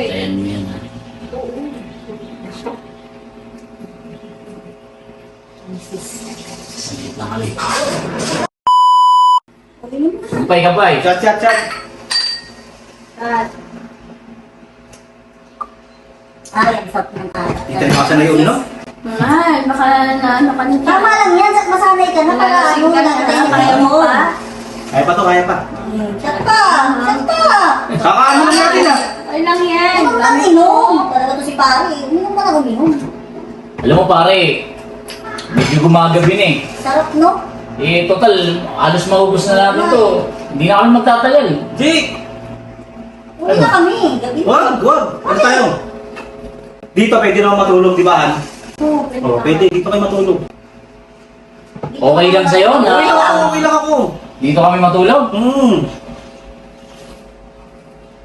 Ayan mo yan, ha? Saglit lang kami. Kapay. Chat. Stop ng tayo. Dito na kasi na yun, no? Ay, baka naano ka nito. Tama lang yan, masanay ka na para ano kaya mo. Kaya pa. Chat pa. Kakaano na natin, ah. Ay lang yan. Ano lang inom? Talaga to si pare. Uminom ka na uminom. Alam mo, pare, medyo gumagabi na eh. Sarap, no? Total, halos maubos na natin to. Hindi na kami magtatagal. Di! Uwi na kami. Gabi. Wag! Ano tayo? Dito pwede naman matulog, di ba, Han? Oo, pwede Oh, na. pwede. Dito kayo matulog. Okay lang sa'yo na Okay lang ako. dito kami matulog?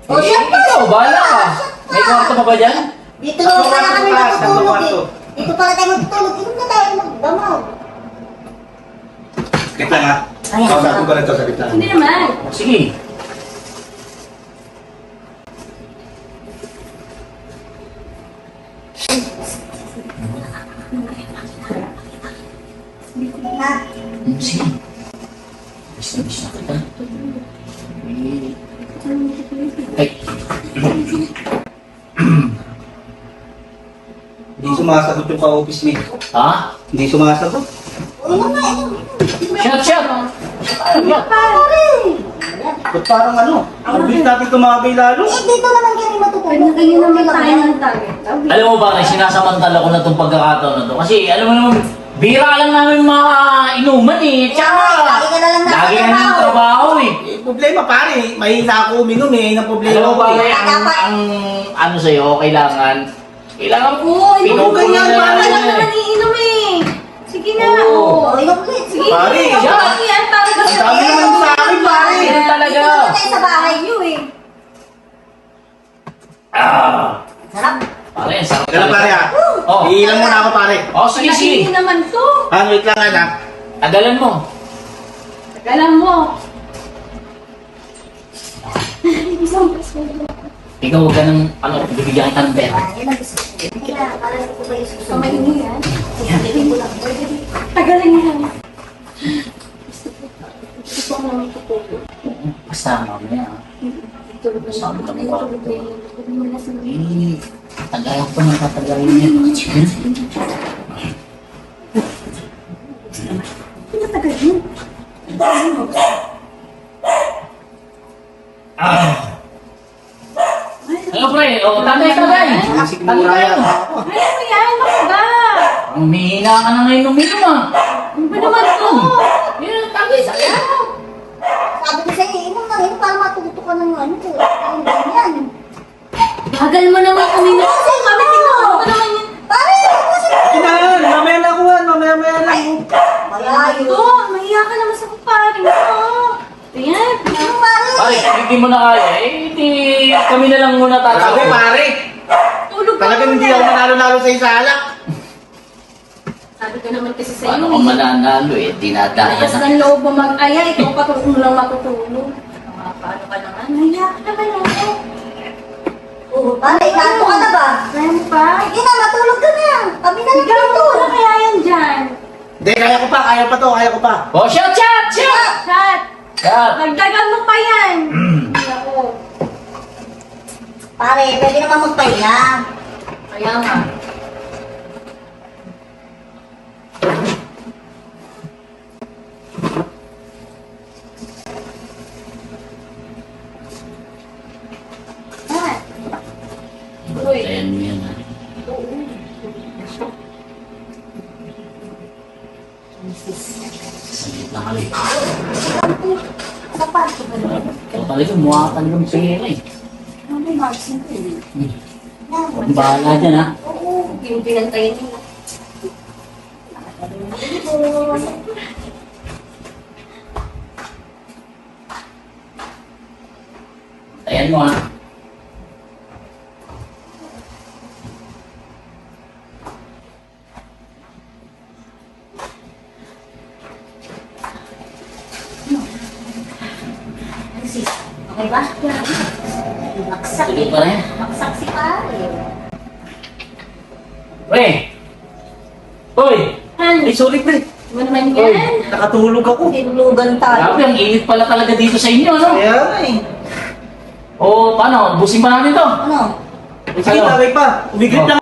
Oh, siya pa! Ikaw, bahala ka. May kwarto pa ba dyan? Dito na pala kami Taas, matutulog kwarto. eh. Dito pala tayo matutulog. Inom na tayo magdamaw. Sakit lang, ha? Ayan. Kausapin ko lang ito, sakit lang. Hindi naman. Sige. Ha? Sige. Bis na kita. Ay. Hindi sumasagot yung ka-office mate. Ha? Hindi sumasagot. Inom na, inom. Shut! Pare! Ba't parang ano? Ang bilis natin tumagay lalo. Eh, dito naman kami matutulog. Pinakain naman tayo ng target. Alam mo ba, sinasamantala ko na itong pagkakataon na to. Kasi alam mo naman, bira lang namin mga inuman eh. Tsaka, Lagi ka na lang lagi ka ng trabaho eh. Problema pare, mahina ako uminom eh. Ang problema Alam mo ko ba, eh. ang ano sa'yo, kailangan Oo, Pinupuno pinupuno na Wala lang. lang naman iinom eh. Sige na. Oo. Oh, inom ulit. Sige. Pare, Ikaw siya. lang yan para Ang dami naman sa akin pare. Ganun talaga. Dito na tayo sa bahay niyo eh. Sarap. Pare, sarap Kaya pare ah. Oh. Iilang muna ako pare. Oh, sige. Hindi naman to. Wait lang anak. Tagalan mo. Tagalan mo. Ikaw, huwag ka ng, bibigyan kita ng pera. Yan ang gusto ko. Kaya, para ko ba yung gusto Kamay mo yan. Sabihin ko lang. Tagalan yan. Gusto ko naman tutulog. Basta, mamaya. Tulog na Sabi siya. ng Ay, kwarto. tulog na yun. Tulog mo na sa Tagalan ko ng tatagalin niya. Pinatagal mo. Ano pre? Tagay. Sigmura yan. Ay, ano yan? Ano ba? Ang mahina ka na ngayon uminom ah. Ano ba naman to? Yan, tagay sa kaya. Sabi ko sa'yo, inom na inom para matuto ka ng ano. Yung ganyan. Bagal mo naman uminom. Kami tinuro ko naman yan. Pare! Kasi Kinahan, mamaya na ako han, mamaya lang. malayo. Ito, mahiya ka naman sa kumpare mo. Ito yan. Inom pare! Pare, kung hindi mo na kaya, hindi kami na lang muna Grabe tatawag. pare. Tulog ka Talagang hindi muna. ako manalo-nalo sa isalak. Sabi ko naman kasi sa'yo. Paano kung mananalo eh, dinadaya Lakas na. ng loob mo mag-aya, ikaw pa kung lang matutulog. Paano ka naman? Mahiya ka naman ako. Oo, pare, ikato ka na ba? Kaya mo pa? Sige na, matulog ka na. Kami na lang Ikaw mo dito. na kaya yan dyan. Hindi, kaya ko pa to. Oh, shot! Chat! Shot! Dagdagan mo pa yan. Hindi ako. Pare, pwede naman magpahinga. Kaya nga. Ah. Uy. Ayan mo yan ha. Saglit lang kami. Sa parto ka na. Ikaw talaga, mukha ka talagang pera eh. Ano may margin ko eh. Yan, Huwag bahala dyan ha. Oo. Yung pinantayin nila. Ayan mo ha. Okay ba? Baksak Tuloy eh. pa rin. Baksak si pare. Pre! Hoy! Han, Ay, sorry pre. ano naman yan? Nakatulog ako. Tinulugan tayo. Grabe, ang init pala talaga dito sa inyo, no? Kaya nga eh. O, paano? Busin pa natin to. Ano? Sige, Ano? tagay pa. Umiglit Oh. lang